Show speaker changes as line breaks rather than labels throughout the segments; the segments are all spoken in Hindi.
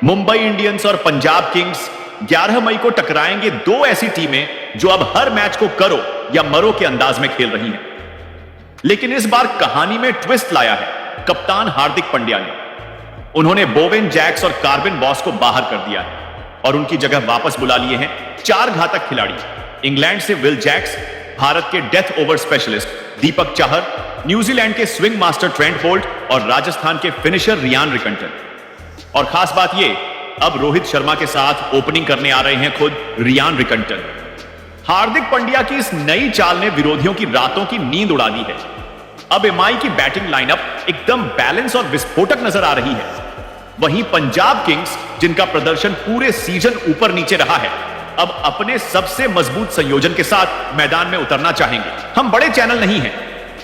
मुंबई इंडियंस और पंजाब किंग्स 11 मई को टकराएंगे, दो ऐसी टीमें जो अब हर मैच को करो या मरो के अंदाज में खेल रही हैं। लेकिन इस बार कहानी में ट्विस्ट लाया है कप्तान हार्दिक पांड्या ने। उन्होंने बोवेन जैक्स और कार्बिन बॉस को बाहर कर दिया है और उनकी जगह वापस बुला लिए हैं चार घातक खिलाड़ी। इंग्लैंड से विल जैक्स, भारत के death over specialist Deepak Chahar, New Zealand के स्विंग मास्टर ट्रेंट बोल्ट और राजस्थान के फिनिशर रियान रिकंटन। और खास बात यह, अब रोहित शर्मा के साथ ओपनिंग करने आ रहे हैं खुद रियान रिकंटन। हार्दिक पांड्या की इस नई चाल ने विरोधियों की रातों की नींद उड़ा दी है। अब एमआई की बैटिंग लाइनअप एकदम बैलेंस और विस्फोटक नजर आ रही है। वहीं पंजाब किंग्स, जिनका प्रदर्शन पूरे सीजन ऊपर नीचे रहा है, अब अपने सबसे मजबूत संयोजन के साथ मैदान में उतरना चाहेंगे। हम बड़े चैनल नहीं हैं,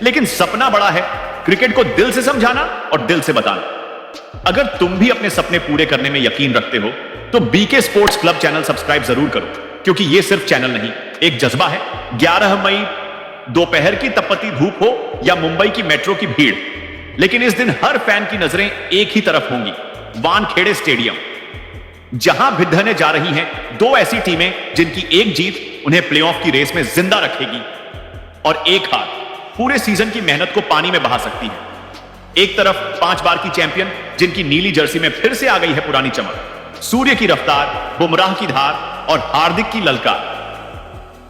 लेकिन सपना बड़ा है, क्रिकेट को दिल से समझाना और दिल से बताना। अगर तुम भी अपने सपने पूरे करने में यकीन रखते हो तो BK sports club channel subscribe जरूर करो, क्योंकि यह सिर्फ चैनल नहीं, एक जज्बा है। 11 मई दोपहर की तपती धूप हो या मुंबई की मेट्रो की भीड़, लेकिन इस दिन हर फैन की नजरें एक ही तरफ होंगी, वानखेड़े स्टेडियम, जहां भिड़ने जा रही हैं दो ऐसी टीमें जिनकी एक जीत उन्हें प्लेऑफ की रेस में जिंदा रखेगी और एक हार पूरे सीजन की मेहनत को पानी में बहा सकती है। एक तरफ 5 बार की चैंपियन, जिनकी नीली जर्सी में फिर से आ गई है पुरानी चमक, सूर्य की रफ्तार, बुमराह की धार और हार्दिक की ललकार।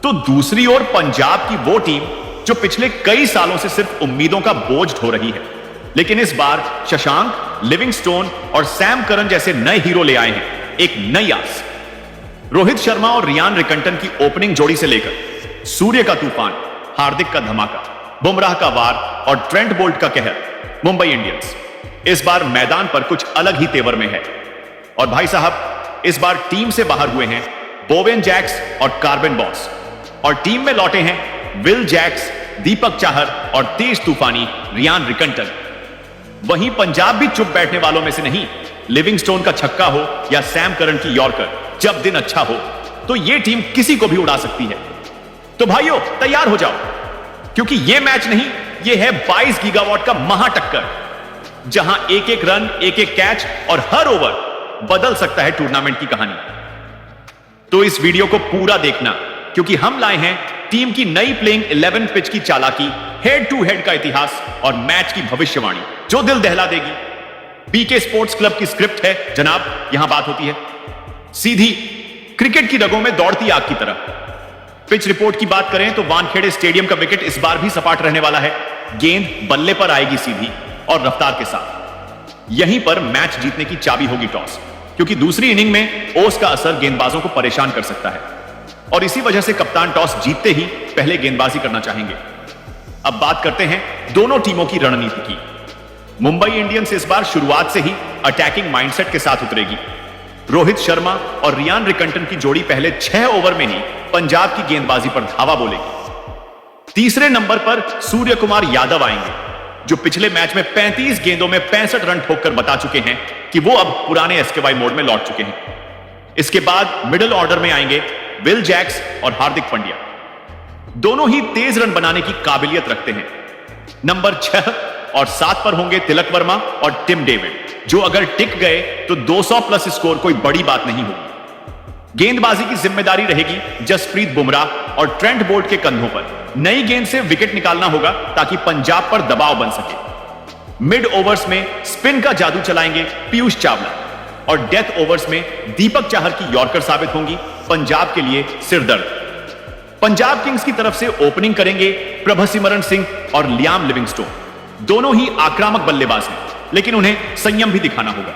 तो दूसरी ओर पंजाब की वो टीम जो पिछले कई सालों से सिर्फ उम्मीदों का बोझ ढो रही है, लेकिन इस बार शशांक, लिविंगस्टोन और सैम करन जैसे नए हीरो ले आए हैं, एक नई आस। रोहित शर्मा और रियान रिकंटन की ओपनिंग जोड़ी से लेकर सूर्य का तूफान, हार्दिक का धमाका, बुमराह का वार और ट्रेंट बोल्ट का कहर, मुंबई इंडियंस इस बार मैदान पर कुछ अलग ही तेवर में है। और भाई साहब, इस बार टीम से बाहर हुए हैं बोवेन जैक्स और कार्बिन बॉस, और टीम में लौटे हैं विल जैक्स, दीपक चाहर और तेज तूफानी रियान रिकंटन। वहीं पंजाब भी चुप बैठने वालों में से नहीं। लिविंगस्टोन का छक्का हो या सैम करन की यॉर्कर, जब दिन अच्छा हो तो यह टीम किसी को भी उड़ा सकती है। तो भाइयों, तैयार हो जाओ, क्योंकि यह मैच नहीं, यह है 22 गीगावाट का महाटक्कर, जहां एक एक रन, एक एक कैच और हर ओवर बदल सकता है टूर्नामेंट की कहानी। तो इस वीडियो को पूरा देखना, क्योंकि हम लाए हैं टीम की नई प्लेइंग 11 पिच की चालाकी, हेड टू हेड का इतिहास और मैच की भविष्यवाणी जो दिल दहला देगी। बीके स्पोर्ट्स क्लब की स्क्रिप्ट है जनाब, यहां बात होती है सीधी क्रिकेट की रगों में दौड़ती आग की तरह। पिच रिपोर्ट की बात करें तो वानखेड़े स्टेडियम का विकेट इस बार भी सपाट रहने वाला है। गेंद बल्ले पर आएगी सीधी और रफ्तार के साथ। यहीं पर मैच जीतने की चाबी होगी टॉस, क्योंकि दूसरी इनिंग में ओस का असर गेंदबाजों को परेशान कर सकता है, और इसी वजह से कप्तान टॉस जीतते ही पहले गेंदबाजी करना चाहेंगे। अब बात करते हैं दोनों टीमों की रणनीति की। मुंबई इंडियंस इस बार शुरुआत से ही अटैकिंग माइंडसेट के साथ उतरेगी। रोहित शर्मा और रियान रिकंटन की जोड़ी पहले 6 ओवर में ही पंजाब की गेंदबाजी पर धावा बोलेगी। तीसरे नंबर पर सूर्य कुमार यादव आएंगे, जो पिछले मैच में 35 गेंदों में 65 रन ठोककर बता चुके हैं कि वो अब पुराने एसकेवाई मोड में लौट चुके हैं। इसके बाद मिडिल ऑर्डर में आएंगे विल जैक्स और हार्दिक पांड्या। दोनों ही तेज रन बनाने की काबिलियत रखते हैं। नंबर 6 और 7 पर होंगे तिलक वर्मा और टिम डेविड, जो अगर टिक गए तो 200 प्लस स्कोर कोई बड़ी बात नहीं होगी। गेंदबाजी की जिम्मेदारी रहेगी जसप्रीत बुमराह और ट्रेंट बोल्ट के कंधों पर। नई गेंद से विकेट निकालना होगा ताकि पंजाब पर दबाव बन सके। मिड ओवर्स में स्पिन का जादू चलाएंगे पीयूष चावला, और डेथ ओवर्स में दीपक चाहर की यॉर्कर साबित होंगी पंजाब के लिए सिरदर्द। पंजाब किंग्स की तरफ से ओपनिंग करेंगे प्रभसिमरन सिंह और लियाम लिविंगस्टोन। दोनों ही आक्रामक बल्लेबाज हैं, लेकिन उन्हें संयम भी दिखाना होगा।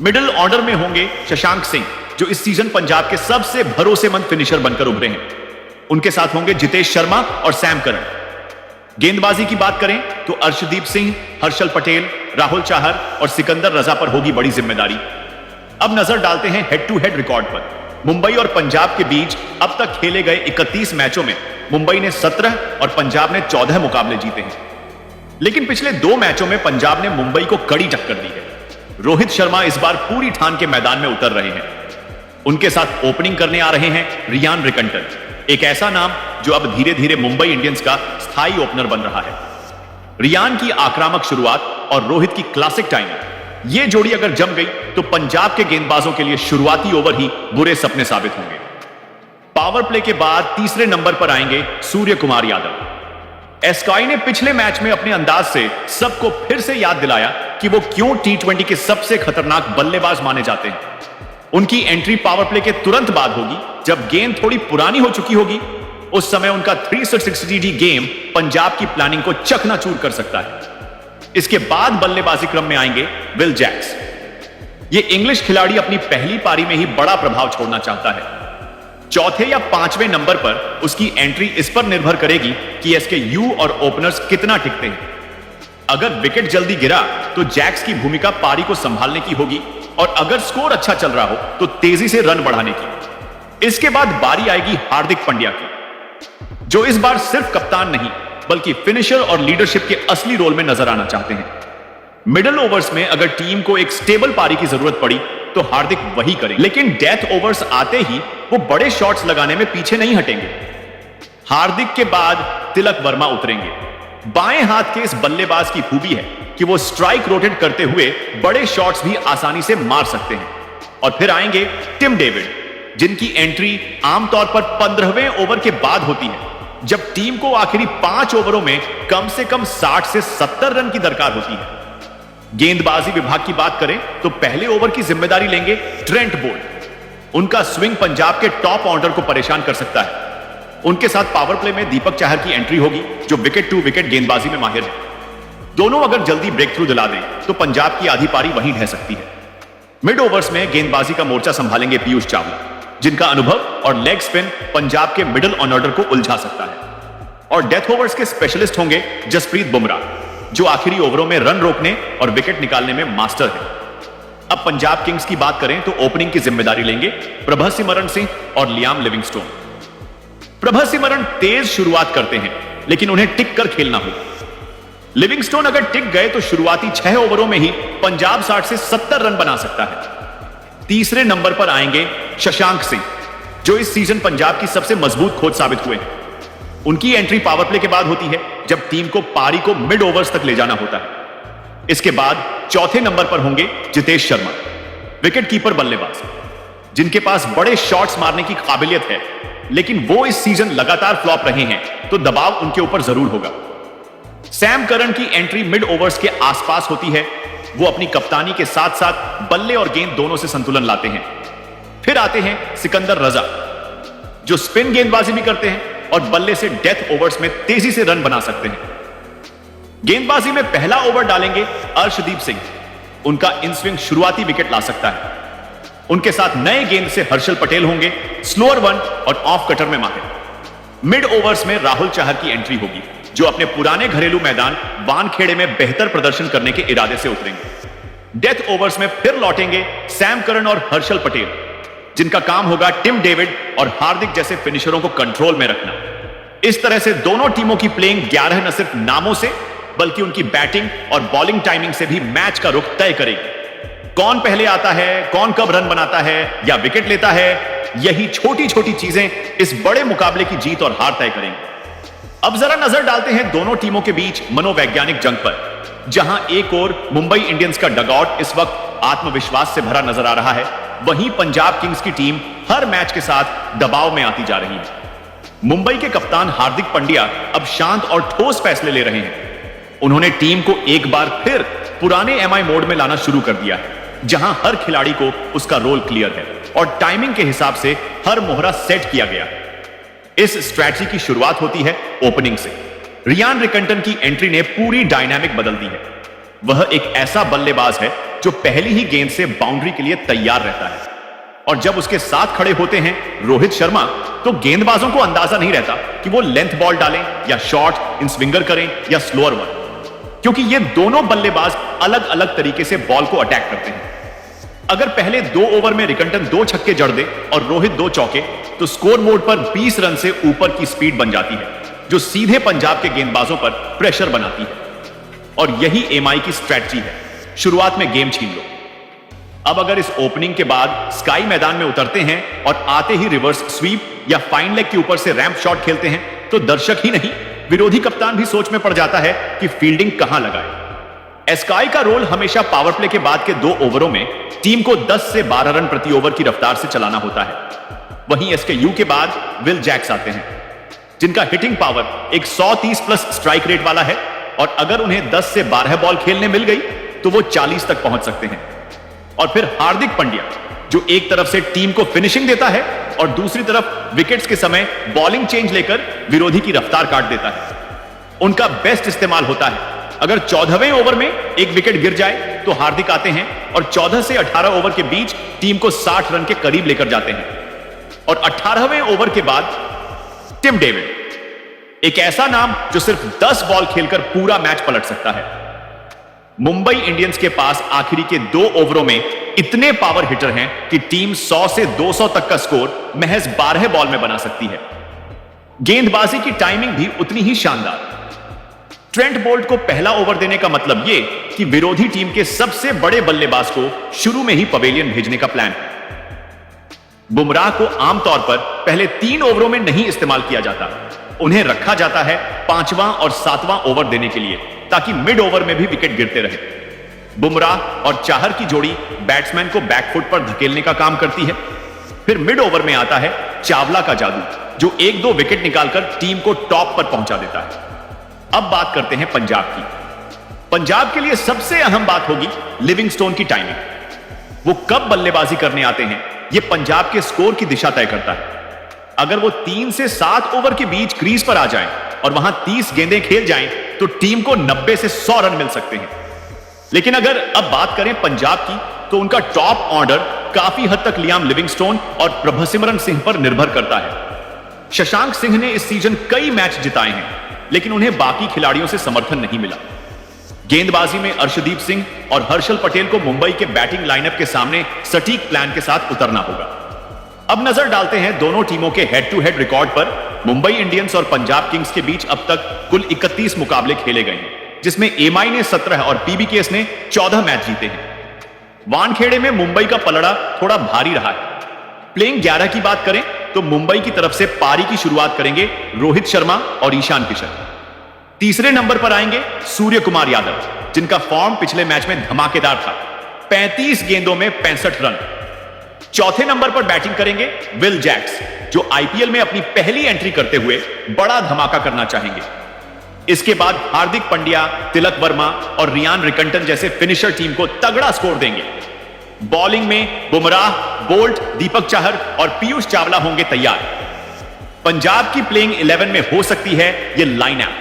मिडिल ऑर्डर में होंगे शशांक सिंह, जो इस सीजन पंजाब के सबसे भरोसेमंद फिनिशर बनकर उभरे हैं। उनके साथ होंगे जितेश शर्मा और सैम करन। गेंदबाजी की बात करें तो अर्शदीप सिंह, हर्षल पटेल, राहुल चाहर और सिकंदर रजा पर होगी बड़ी जिम्मेदारी। अब नजर डालते हैं हेड टू हेड रिकॉर्ड पर। मुंबई और पंजाब के बीच अब तक खेले गए 31 मैचों में मुंबई ने 17 और पंजाब ने 14 मुकाबले जीते हैं। लेकिन पिछले 2 मैचों में पंजाब ने मुंबई को कड़ी टक्कर दी है। रोहित शर्मा इस बार पूरी ठान के मैदान में उतर रहे हैं। उनके साथ ओपनिंग करने आ रहे हैं रियान रिकंटन, एक ऐसा नाम जो अब धीरे धीरे मुंबई इंडियंस का स्थायी ओपनर बन रहा है। रियान की आक्रामक शुरुआत और रोहित की क्लासिक टाइमिंग यह जोड़ी अगर जम गई तो पंजाब के गेंदबाजों के लिए शुरुआती ओवर ही बुरे सपने साबित होंगे। पावर प्ले के बाद तीसरे नंबर पर आएंगे सूर्य कुमार यादव। एस्काई ने पिछले मैच में अपने अंदाज से सबको फिर से याद दिलाया कि वो क्यों टी20 के सबसे खतरनाक बल्लेबाज माने जाते हैं। उनकी एंट्री पावर प्ले के तुरंत बाद होगी, जब गेंद थोड़ी पुरानी हो चुकी होगी। उस समय उनका 360 गेम पंजाब की प्लानिंग को चकनाचूर कर सकता है। इसके बाद बल्लेबाजी क्रम में आएंगे विल जैक्स। ये इंग्लिश खिलाड़ी अपनी पहली पारी में ही बड़ा प्रभाव छोड़ना चाहता है। चौथे या पांचवें नंबर पर उसकी एंट्री इस पर निर्भर करेगी कि एसके और ओपनर्स कितना टिकते हैं। अगर विकेट जल्दी गिरा तो जैक्स की भूमिका पारी को संभालने की होगी, और अगर स्कोर अच्छा चल रहा हो तो तेजी से रन बढ़ाने की। इसके बाद बारी आएगी हार्दिक पांड्या की, जो इस बार सिर्फ कप्तान नहीं बल्कि फिनिशर और लीडरशिप के असली रोल में नजर आना चाहते हैं। मिडिल ओवर्स में अगर टीम को एक स्टेबल पारी की जरूरत पड़ी तो हार्दिक वही करेंगे, लेकिन डेथ ओवर्स आते ही वो बड़े शॉट्स लगाने में पीछे नहीं हटेंगे। हार्दिक के बाद तिलक वर्मा उतरेंगे। बाएं हाथ के इस बल्लेबाज की खूबी है कि वो स्ट्राइक रोटेट करते हुए बड़े शॉट्स भी आसानी से मार सकते हैं। और फिर आएंगे टिम डेविड, जिनकी एंट्री आमतौर पर 15वें ओवर के बाद होती है, जब टीम को आखिरी 5 ओवरों में कम से कम 60 से 70 रन की दरकार होती है। गेंदबाजी विभाग की बात करें तो पहले ओवर की जिम्मेदारी लेंगे ट्रेंट बोल्ट। उनका स्विंग पंजाब के टॉप ऑर्डर को परेशान कर सकता है। उनके साथ पावर प्ले में दीपक चाहर की एंट्री होगी, जो विकेट टू विकेट गेंदबाजी में माहिर है। दोनों अगर जल्दी ब्रेक थ्रू दिला दें तो पंजाब की आधी पारी वहीं ढह सकती है। मिड ओवर्स में गेंदबाजी का मोर्चा संभालेंगे पीयूष चावला, जिनका अनुभव और लेग स्पिन पंजाब के मिडिल ऑर्डर को उलझा सकता है। और डेथ ओवर्स के स्पेशलिस्ट होंगे जसप्रीत बुमराह, जो आखिरी ओवरों में रन रोकने और विकेट निकालने में मास्टर है। अब पंजाब किंग्स की बात करें तो ओपनिंग की जिम्मेदारी लेंगे प्रभसिमरन सिंह और लियाम लिविंगस्टोन। प्रभसिमरन तेज शुरुआत करते हैं, लेकिन उन्हें टिक कर खेलना होगा। लिविंगस्टोन अगर टिक गए तो शुरुआती 6 ओवरों में ही पंजाब 60 से 70 रन बना सकता है। तीसरे नंबर पर आएंगे शशांक सिंह, जो इस सीजन पंजाब की सबसे मजबूत खोज साबित हुए हैं। उनकी एंट्री पावर प्ले के बाद होती है, जब टीम को पारी को मिड ओवर्स तक ले जाना होता है। इसके बाद चौथे नंबर पर होंगे जितेश शर्मा, विकेट कीपर बल्लेबाज, जिनके पास बड़े शॉट्स मारने की काबिलियत है, लेकिन वो इस सीजन लगातार फ्लॉप रहे हैं, तो दबाव उनके ऊपर जरूर होगा। सैम करन की एंट्री मिड ओवर्स के आसपास होती है। वो अपनी कप्तानी के साथ साथ बल्ले और गेंद दोनों से संतुलन लाते हैं। फिर आते हैं सिकंदर रजा, जो स्पिन गेंदबाजी भी करते हैं और बल्ले से डेथ ओवर्स में तेजी से रन बना सकते हैं। गेंदबाजी में पहला ओवर डालेंगे अर्शदीप सिंह। उनका इन स्विंग शुरुआती विकेट ला सकता है। उनके साथ नए गेंद से हर्षल पटेल होंगे, स्लोअर वन और ऑफ कटर में माहिर। मिड ओवर्स में राहुल चाहर की एंट्री होगी, जो अपने पुराने घरेलू मैदान वानखेड़े में बेहतर प्रदर्शन करने के इरादे से उतरेंगे। डेथ ओवर्स में फिर लौटेंगे सैम करन और हर्षल पटेल, जिनका काम होगा टिम डेविड और हार्दिक जैसे फिनिशरों को कंट्रोल में रखना। इस तरह से दोनों टीमों की प्लेइंग 11 न सिर्फ नामों से बल्कि उनकी बैटिंग और बॉलिंग टाइमिंग से भी मैच का रुख तय करेगी। कौन पहले आता है, कौन कब रन बनाता है या विकेट लेता है, यही छोटी छोटी चीजें इस बड़े मुकाबले की जीत और हार तय करेंगी। अब जरा नजर डालते हैं दोनों टीमों के बीच मनोवैज्ञानिक जंग पर, जहां एक ओर मुंबई इंडियंस का डगआउट इस वक्त आत्मविश्वास से भरा नजर आ रहा है, वहीं पंजाब किंग्स की टीम हर मैच के साथ दबाव में आती जा रही है। मुंबई के कप्तान हार्दिक पांड्या अब शांत और ठोस फैसले ले रहे हैं। उन्होंने टीम को एक बार फिर पुराने एमआई मोड में लाना शुरू कर दिया है, जहां हर खिलाड़ी को उसका रोल क्लियर है और टाइमिंग के हिसाब से हर मोहरा सेट किया गया है। इस स्ट्रैटेजी की शुरुआत होती है ओपनिंग से। रियान रिकंटन की एंट्री ने पूरी डायनामिक बदल दी है। वह एक ऐसा बल्लेबाज है जो पहली ही गेंद से बाउंड्री के लिए तैयार रहता है, और जब उसके साथ खड़े होते हैं रोहित शर्मा, तो गेंदबाजों को अंदाजा नहीं रहता कि वो लेंथ बॉल डालें या शॉर्ट इन स्विंगर करें या स्लोअर वन, क्योंकि ये दोनों बल्लेबाज अलग अलग तरीके से बॉल को अटैक करते हैं। अगर पहले 2 ओवर में रिकंटन 2 छक्के जड़ दे और रोहित 2 चौके, तो स्कोर बोर्ड पर 20 रन से ऊपर की स्पीड बन जाती है, जो सीधे पंजाब के गेंदबाजों पर प्रेशर बनाती है। और यही एमआई की स्ट्रैटेजी है, शुरुआत में गेम छीन लो। अब अगर इस ओपनिंग के बाद स्काई मैदान में उतरते हैं और आते ही रिवर्स स्वीप या फाइन लेग के ऊपर से रैंप शॉट खेलते हैं, तो दर्शक ही नहीं, विरोधी कप्तान भी सोच में पड़ जाता है कि फील्डिंग कहां लगाए। एस्काई का रोल हमेशा पावर प्ले के बाद के 2 ओवरों में टीम को 10 से 12 रन प्रति ओवर की रफ्तार से चलाना होता है। वहीं एसकेयू के बाद विल जैक्स आते हैं, जिनका हिटिंग पावर एक 130 प्लस स्ट्राइक रेट वाला है और अगर उन्हें 10 से 12 बॉल खेलने मिल गई तो वो 40 तक पहुंच सकते हैं। और फिर हार्दिक पांड्या, जो एक तरफ से टीम को फिनिशिंग देता है और दूसरी तरफ विकेट्स के समय बॉलिंग चेंज लेकर विरोधी की रफ्तार काट देता है। उनका बेस्ट इस्तेमाल होता है। अगर 14वें ओवर में एक विकेट गिर जाए तो हार्दिक आते हैं और 14 से 18 ओवर के बीच टीम को 60 रन के करीब लेकर जाते हैं। और 18वें ओवर के बाद टिम डेविड, एक ऐसा नाम जो सिर्फ 10 बॉल खेलकर पूरा मैच पलट सकता है। मुंबई इंडियंस के पास आखिरी के 2 ओवरों में इतने पावर हिटर हैं कि टीम 100 से 200 तक का स्कोर महज 12 बॉल में बना सकती है। गेंदबाजी की टाइमिंग भी उतनी ही शानदार। ट्रेंट बोल्ट को पहला ओवर देने का मतलब यह कि विरोधी टीम के सबसे बड़े बल्लेबाज को शुरू में ही पवेलियन भेजने का प्लान है। बुमराह को आमतौर पर पहले 3 ओवरों में नहीं इस्तेमाल किया जाता, उन्हें रखा जाता है 5वां और 7वां ओवर देने के लिए, ताकि मिड ओवर में भी विकेट गिरते रहे। बुमराह और चाहर की जोड़ी बैट्समैन को बैकफुट पर धकेलने का काम करती है। फिर मिड ओवर में आता है चावला का जादू, जो 1-2 विकेट निकालकर टीम को टॉप पर पहुंचा देता है। अब बात करते हैं पंजाब की। पंजाब के लिए सबसे अहम बात होगी लिविंगस्टोन की टाइमिंग। वो कब बल्लेबाजी करने आते हैं, यह पंजाब के स्कोर की दिशा तय करता है। अगर वो 3 से 7 ओवर के बीच क्रीज पर आ जाएं और वहां 30 गेंदें खेल जाएं तो टीम को 90 से 100 रन मिल सकते हैं। लेकिन अगर अब बात करें पंजाब की, तो उनका टॉप ऑर्डर काफी हद तक लियाम लिविंगस्टोन और प्रभसिमरन सिंह पर निर्भर करता है। शशांक सिंह ने इस सीजन कई मैच जिताए हैं, लेकिन उन्हें बाकी खिलाड़ियों से समर्थन नहीं मिला। गेंदबाजी में अर्शदीप सिंह और हर्षल पटेल को मुंबई के बैटिंग लाइनअप के सामने सटीक प्लान के साथ उतरना होगा। अब नजर डालते हैं दोनों टीमों के हेड टू हेड रिकॉर्ड पर। मुंबई इंडियंस और पंजाब किंग्स के बीच अब तक कुल 31 मुकाबले खेले गए हैं, जिसमें एमआई ने 17 और पीबीकेएस ने 14 मैच जीते हैं। वानखेड़े में मुंबई का पलड़ा थोड़ा भारी रहा है। प्लेइंग 11 की बात करें तो मुंबई की तरफ से पारी की शुरुआत करेंगे रोहित शर्मा और ईशान किशन। तीसरे नंबर पर आएंगे सूर्य कुमार यादव, जिनका फॉर्म पिछले मैच में धमाकेदार था, 35 गेंदों में 65 रन। चौथे नंबर पर बैटिंग करेंगे विल जैक्स, जो आईपीएल में अपनी पहली एंट्री करते हुए बड़ा धमाका करना चाहेंगे। इसके बाद हार्दिक पांड्या, तिलक वर्मा और रियान रिकंटन जैसे फिनिशर टीम को तगड़ा स्कोर देंगे। बॉलिंग में बुमराह, बोल्ट, दीपक चाहर और पीयूष चावला होंगे तैयार। पंजाब की प्लेइंग 11 में हो सकती है यह लाइनअप